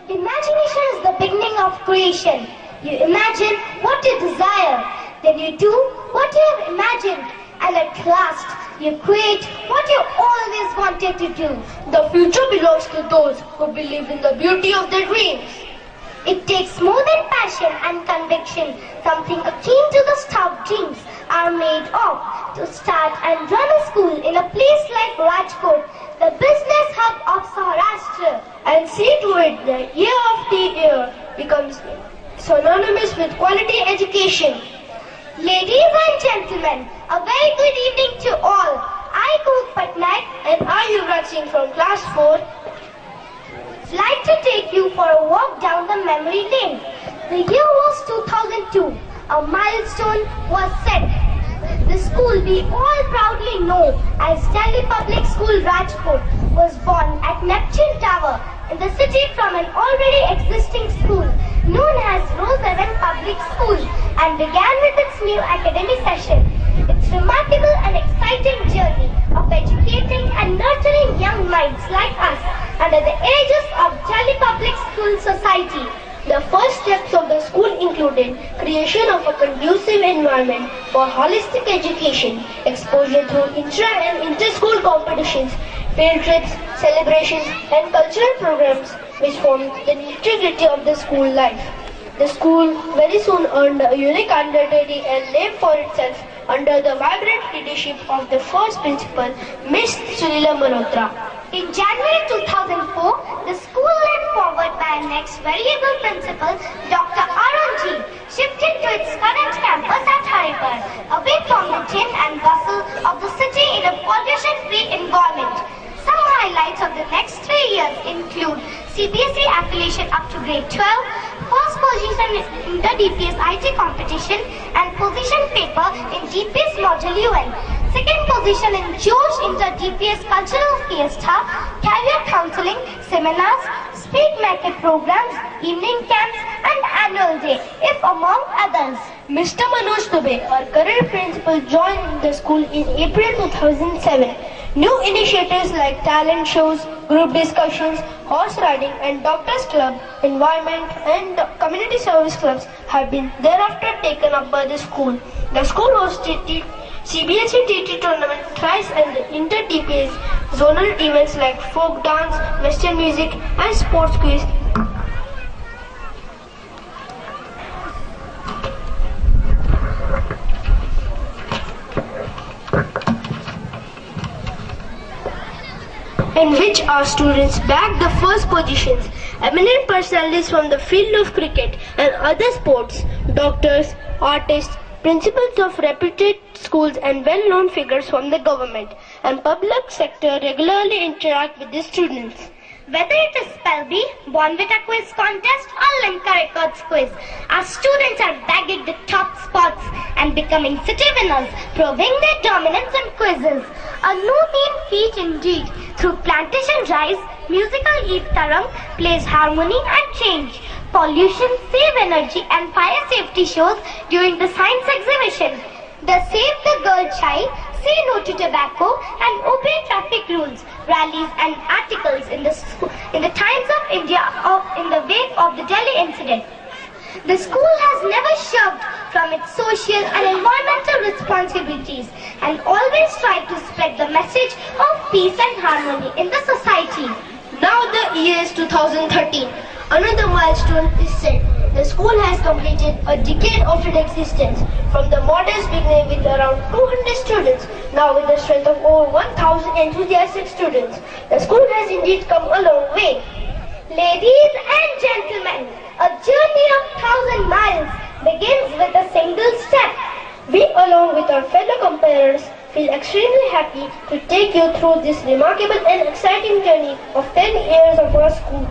Imagination is the beginning of creation. You imagine what you desire, then you do what you have imagined, and at last you create what you always wanted to do. The future belongs to those who believe in the beauty of their dreams. It takes more than passion and conviction, something akin to the stuff dreams are made of, to start and run a school in a place like Rajkot, the business hub of Saurashtra, and see to it that year after year becomes synonymous with quality education. Ladies and gentlemen, a very good evening to all. I, Cook Patnaik, And I, Yuvraj Singh from class 4, would like to take you for a walk down the memory lane. The year was 2002. A milestone was set. The school we all proudly know as Delhi Public School Rajkot was born at Neptune Tower in the city from an already existing school known as Rose Heaven Public School and began with its new academic session. Its remarkable and exciting journey of educating and nurturing young minds like us under the aegis of Delhi Public School Society. the first steps of the school included creation of a conducive environment for holistic education, exposure through intra and inter-school competitions, field trips, celebrations, and cultural programs which formed the nitty-gritty of the school life. The school very soon earned a unique identity and name for itself under the vibrant leadership of the first principal, Miss Sunila Malhotra. In January 2004, the school led forward by an ex-variable principal, Dr. Arunji, shifted to its current campus at Haripur, away from the din and bustle of the city in a pollution-free environment. Some highlights of the next 3 years include CBSE affiliation up to grade 12, first position in the DPS IT competition and position paper in DPS Module UN. Second position in Josh Inter DPS Cultural Fiesta, career counseling, seminars, speak market programs, evening camps and annual day, if among others. Mr. Manoj Dubey, our current principal, joined the school in April 2007. New initiatives like talent shows, group discussions, horse riding and doctors club, environment and community service clubs have been thereafter taken up by the school. The school hosted CBSE TT tournament thrice and the inter-DPS zonal events like folk dance, western music and sports quiz. In which our students bagged the first positions. Eminent personalities from the field of cricket and other sports, doctors, artists, principals of reputed schools and well-known figures from the government and public sector regularly interact with the students. Whether it is Spell Bee, Bonvita quiz contest or Limca Records quiz, our students are bagging the top spots and becoming city winners, proving their dominance in quizzes. A no mean feat indeed. Through plantation rise, musical Eid Tarang plays harmony and change, pollution, save energy and fire safety shows during the science exhibition. The Save the Girl Child, Say No to Tobacco and Obey Traffic Rules rallies and articles in the Times of India in the wake of the Delhi incident. The school has never shirked from its social and environmental responsibilities and always tried to spread the message of peace and harmony in the society. Now the year is 2013. Another milestone is set. The school has completed a decade of its existence. From the modest beginning with around 200 students, now with a strength of over 1,000 enthusiastic students, the school has indeed come a long way. Ladies and gentlemen, a journey of 1,000 miles begins with a single step. We, along with our fellow comparators, feel extremely happy to take you through this remarkable and exciting journey of 10 years of our school.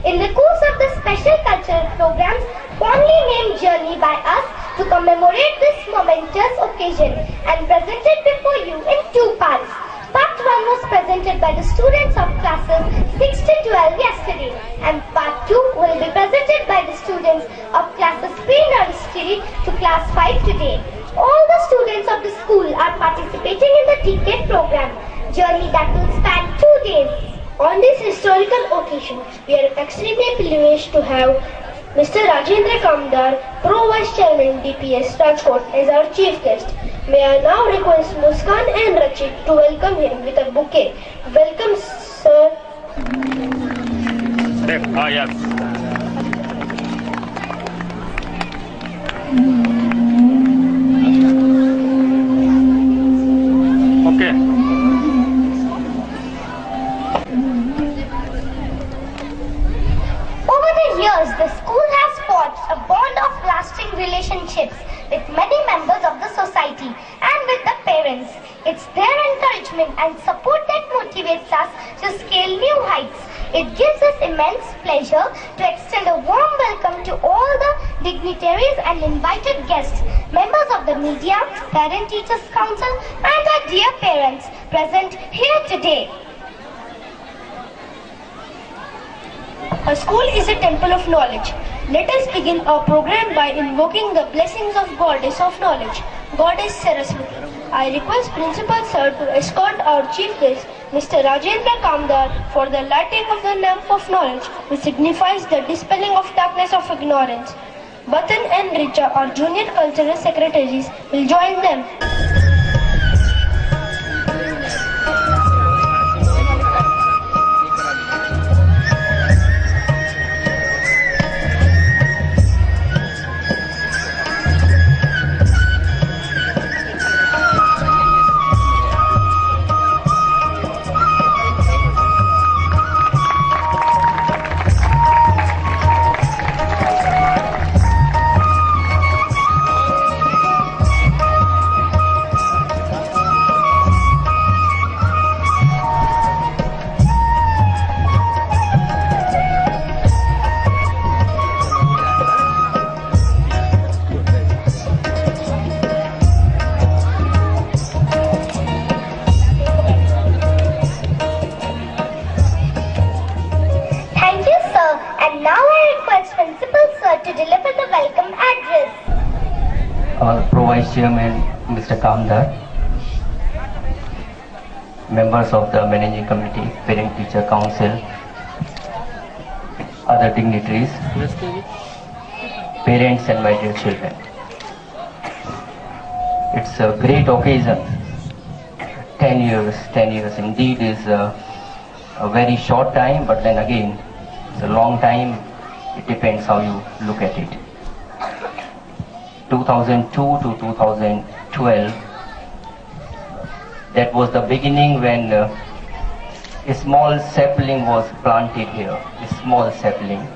In the course of the special cultural programs fondly named Journey by us to commemorate this momentous occasion and presented before you in 2 parts. Part 1 was presented by the students of classes 6 to 12 yesterday and Part 2 will be presented by the students of classes pre-nursery to class 5 today. All the students of the school are participating in the TCAT program, journey that will span 2 days. On this historical occasion, we are extremely privileged to have Mr. Rajendra Kamdar, Pro Vice Chairman DPS Rajkot, as our chief guest. May I now request Muskan and Rachit to welcome him with a bouquet. Welcome, sir. Yes. Okay. Over the years, the school has forged a bond of lasting relationships with many members of the society and with the parents. It's their encouragement and support that motivates us to scale new heights. It gives us immense pleasure to extend a warm welcome to all the dignitaries and invited guests, members of the media, Parent-Teachers Council, and our dear parents present here today. A school is a temple of knowledge. Let us begin our program by invoking the blessings of Goddess of Knowledge, Goddess Saraswati. I request Principal Sir to escort our chief guest, Mr. Rajendra Kamdar, for the lighting of the lamp of knowledge, which signifies the dispelling of darkness of ignorance. Batan and Richa, our junior cultural secretaries, will join them. Pro Vice Chairman Mr. Kamdar, members of the Managing Committee, Parent-Teacher Council, other dignitaries, parents and my dear children. It's a great occasion. 10 years indeed is a very short time, but then again, it's a long time. It depends how you look at it. 2002 to 2012, that was the beginning when a small sapling was planted here, a small sapling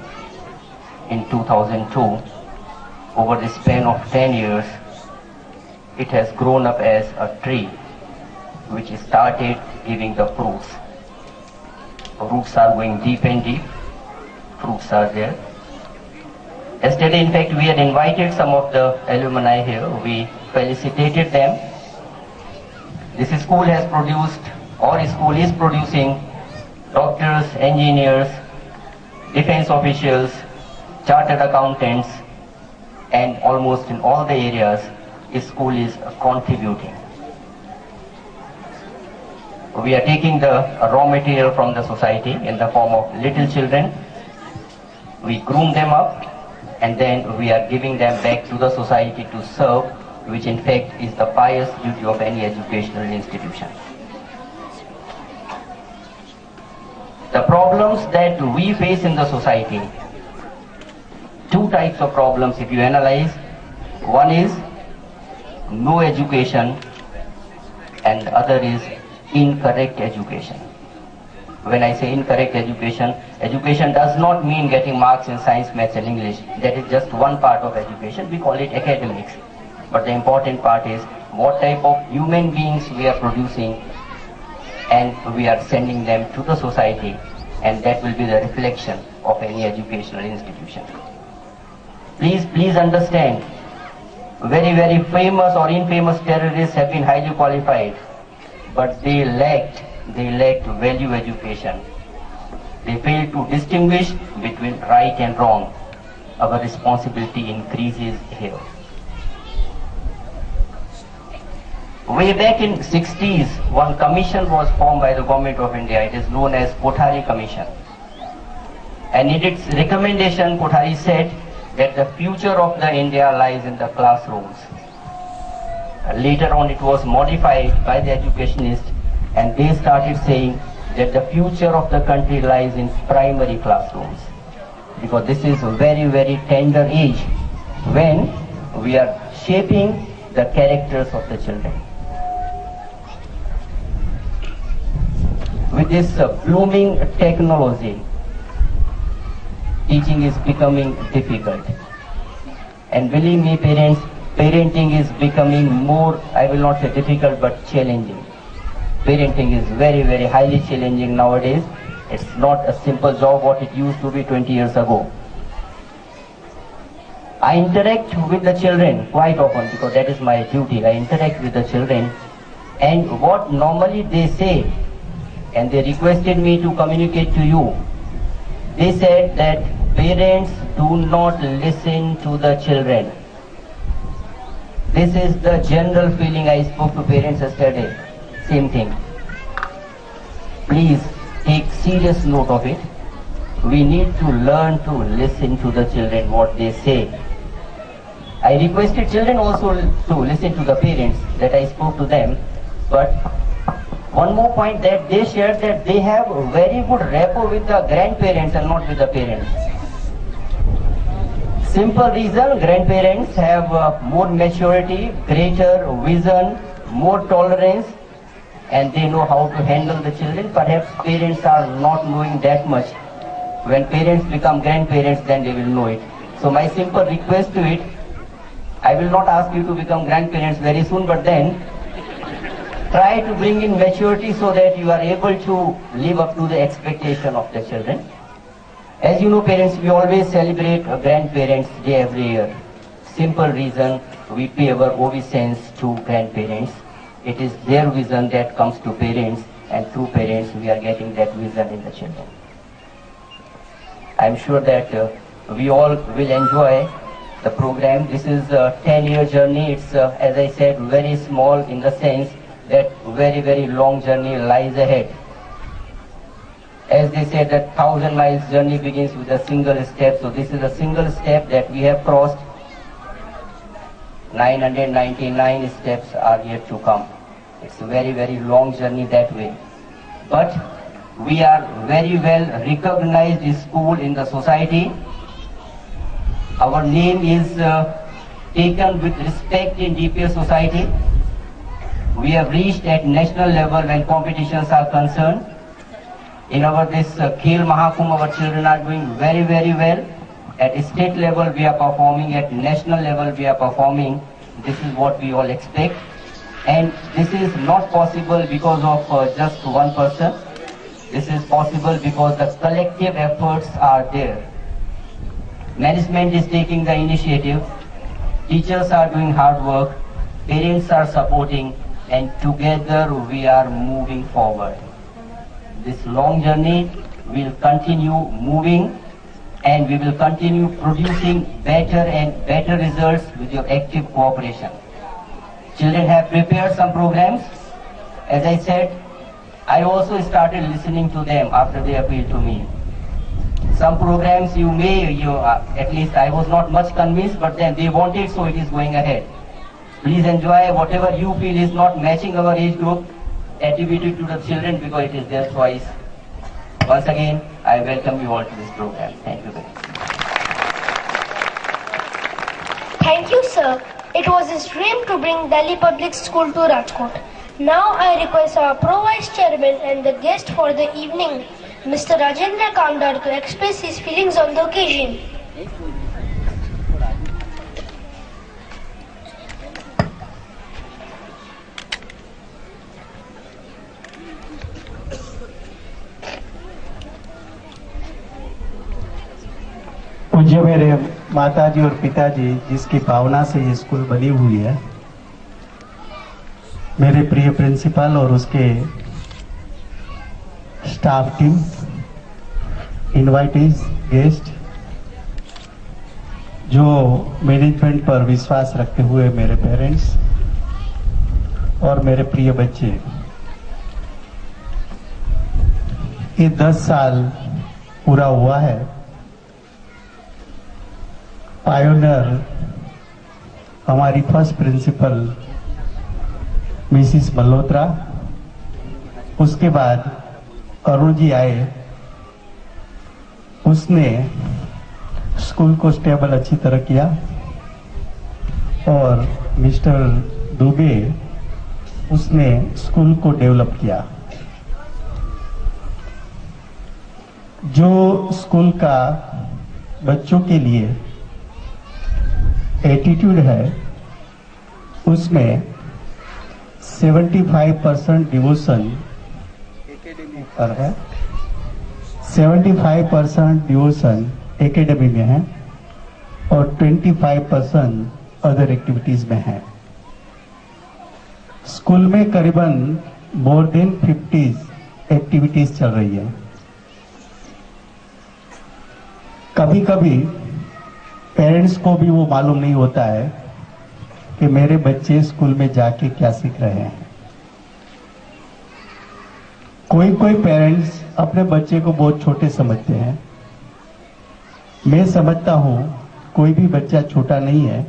in 2002. Over the span of 10 years, it has grown up as a tree which started giving the fruits. Roots are going deep and deep, fruits are there. Yesterday, in fact, we had invited some of the alumni here. We felicitated them. This school has produced, or school is producing, doctors, engineers, defense officials, chartered accountants, and almost in all the areas, school is contributing. We are taking the raw material from the society in the form of little children. We groom them up, and then we are giving them back to the society to serve, which in fact is the pious duty of any educational institution. The problems that we face in the society, two types of problems if you analyze. One is no education and the other is incorrect education. When I say incorrect education, education does not mean getting marks in science, maths and English. That is just one part of education. We call it academics. But the important part is what type of human beings we are producing and we are sending them to the society, and that will be the reflection of any educational institution. Please understand, very famous or infamous terrorists have been highly qualified, but they lacked value education. They failed to distinguish between right and wrong. Our responsibility increases here. Way back in 60s, one commission was formed by the government of India. It is known as Kothari Commission. And in its recommendation, Kothari said that the future of the India lies in the classrooms. Later on, it was modified by the educationists, and they started saying that the future of the country lies in primary classrooms, because this is a very, very tender age when we are shaping the characters of the children. With this blooming technology, teaching is becoming difficult. And believe me, parents, parenting is becoming more, I will not say difficult, but challenging. Parenting is very, very highly challenging nowadays. It's not a simple job what it used to be 20 years ago. I interact with the children quite often because that is my duty. I interact with the children, and what normally they say, and they requested me to communicate to you. They said that parents do not listen to the children. This is the general feeling. I spoke to parents yesterday. Same thing. Please take serious note of it. We need to learn to listen to the children, what they say. I requested children also to listen to the parents that I spoke to them. But one more point that they shared, that they have a very good rapport with the grandparents and not with the parents. Simple reason, grandparents have more maturity, greater vision, more tolerance, and they know how to handle the children. Perhaps parents are not knowing that much. When parents become grandparents, then they will know it. So my simple request to it, I will not ask you to become grandparents very soon, but then try to bring in maturity so that you are able to live up to the expectation of the children. As you know, parents, we always celebrate Grandparents' Day every year. Simple reason, we pay our obeisance to grandparents. It is their vision that comes to parents, and through parents we are getting that vision in the children. I am sure that we all will enjoy the program. This is a 10-year journey. It's, as I said, very small in the sense that very, very long journey lies ahead. As they said, that 1,000 miles journey begins with a single step. So this is a single step that we have crossed. 999 steps are yet to come. It's a very, very long journey that way. But we are very well recognized school in the society. Our name is taken with respect in DPS society. We have reached at national level when competitions are concerned. In our this Khel Mahakumbh, our children are doing very, very well. At state level we are performing, at national level we are performing. This is what we all expect. And this is not possible because of just one person. This is possible because the collective efforts are there. Management is taking the initiative. Teachers are doing hard work. Parents are supporting. And together we are moving forward. This long journey will continue moving, and we will continue producing better and better results with your active cooperation. Children have prepared some programs. As I said, I also started listening to them after they appealed to me. Some programs at least I was not much convinced, but then they wanted, so it is going ahead. Please enjoy whatever you feel is not matching our age group. Attribute it to the children because it is their choice. Once again, I welcome you all to this program. Thank you very much. Thank you, sir. It was his dream to bring Delhi Public School to Rajkot. Now I request our Pro-Vice Chairman and the guest for the evening, Mr. Rajendra Kamdar, to express his feelings on the occasion. पूज्य मेरे माताजी और पिताजी, जिसकी भावना से ये school बनी हुई है, मेरे प्रिय प्रिंसिपल और उसके स्टाफ टीम, इनवाइटीज, गेस्ट, जो मैनेजमेंट पर विश्वास रखते हुए मेरे पेरेंट्स और मेरे प्रिय बच्चे, ये 10 साल पूरा हुआ है। पायोनियर हमारी फर्स्ट प्रिंसिपल मिसिस मल्होत्रा, उसके बाद अरुण जी आए, उसने स्कूल को स्टेबल अच्छी तरह किया, और मिस्टर दुबे उसने स्कूल को डेवलप किया। जो स्कूल का बच्चों के लिए एटीट्यूड है, उसमें 75% डिवोशन पर है, 75% डिवोशन एकेडमी में है और 25% अदर एक्टिविटीज में है। स्कूल में करीबन मोर देन 50 एक्टिविटीज चल रही है। कभी कभी पेरेंट्स को भी वो मालूम नहीं होता है कि मेरे बच्चे स्कूल में जाके क्या सीख रहे हैं। कोई पेरेंट्स अपने बच्चे को बहुत छोटे समझते हैं। मैं समझता हूं कोई भी बच्चा छोटा नहीं है।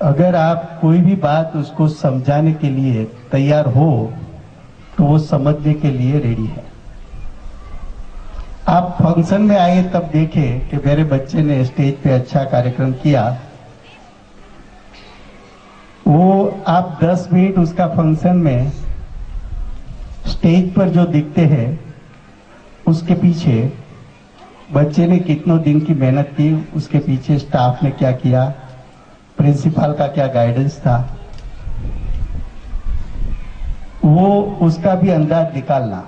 अगर आप कोई भी बात उसको समझाने के लिए तैयार हो तो वो समझने के लिए रेडी है। आप फंक्शन में आए तब देखे कि मेरे बच्चे ने स्टेज पे अच्छा कार्यक्रम किया। वो आप 10 मिनट उसका फंक्शन में स्टेज पर जो दिखते हैं, उसके पीछे बच्चे ने कितनों दिन की मेहनत की, उसके पीछे स्टाफ ने क्या किया, प्रिंसिपल का क्या गाइडेंस था, वो उसका भी अंदाज निकालना।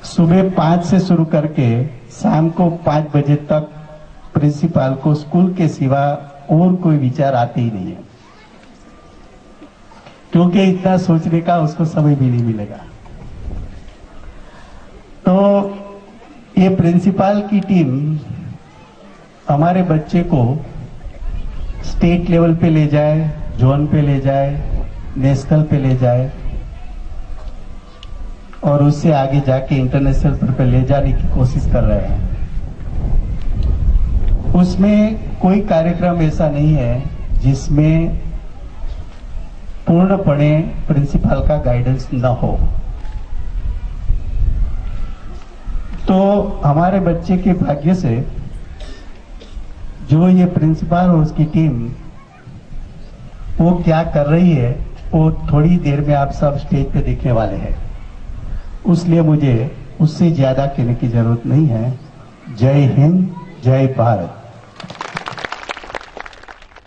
सुबह 5 से शुरू करके शाम को 5 बजे तक प्रिंसिपल को स्कूल के सिवा और कोई विचार आते ही नहीं है, क्योंकि इतना सोचने का उसको समय भी नहीं मिलेगा। तो ये प्रिंसिपल की टीम हमारे बच्चे को स्टेट लेवल पे ले जाए, जोन पे ले जाए, नेशनल पे ले जाए और उससे आगे जाके इंटरनेशनल पे ले जाने की कोशिश कर रहे हैं। उसमें कोई कार्यक्रम ऐसा नहीं है जिसमें पूर्णपणे प्रिंसिपल का गाइडेंस न हो। तो हमारे बच्चे के भाग्य से जो ये प्रिंसिपल और उसकी टीम वो क्या कर रही है, वो थोड़ी देर में आप सब स्टेज पे देखने वाले हैं। उसलिए मुझे उससे ज्यादा कहने की जरूरत नहीं है। जय हिंद, जय भारत।